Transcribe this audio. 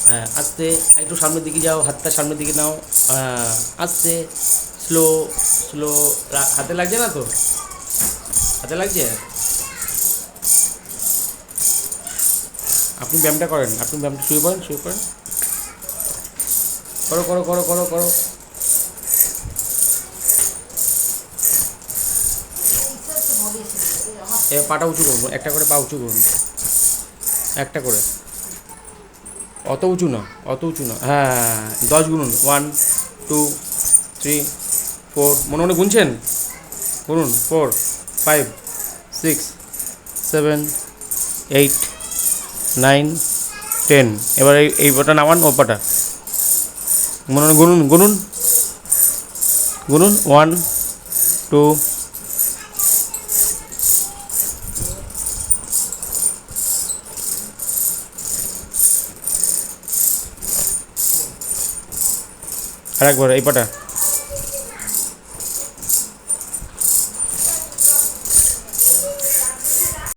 হ্যাঁ আস্তে, একটু সামনের দিকে যাও, হাতটা সামনের দিকে নাও। হ্যাঁ আস্তে, স্লো স্লো। হাতে লাগছে না তো? হাতে লাগছে? আপনি ব্যায়ামটা করেন, আপনি ব্যায়ামটা শুয়ে পড়েন, শুয়ে পড়েন। করো করো করো করো করো। এ পাটা উঁচু করুন, একটা করে পা উঁচু করুন, একটা করে। অত উঁচু না, অত উঁচু না। হ্যাঁ 10 গুনুন, 1 2 3 4, মনে মনে গুনছেন? গুনুন 4 5 6 7 8 9 10। এবার এই পাটা নামান, ও পাটা মনে মনে গুনুন, গুনুন গুনুন 1 2। আর একবার এই পাটা।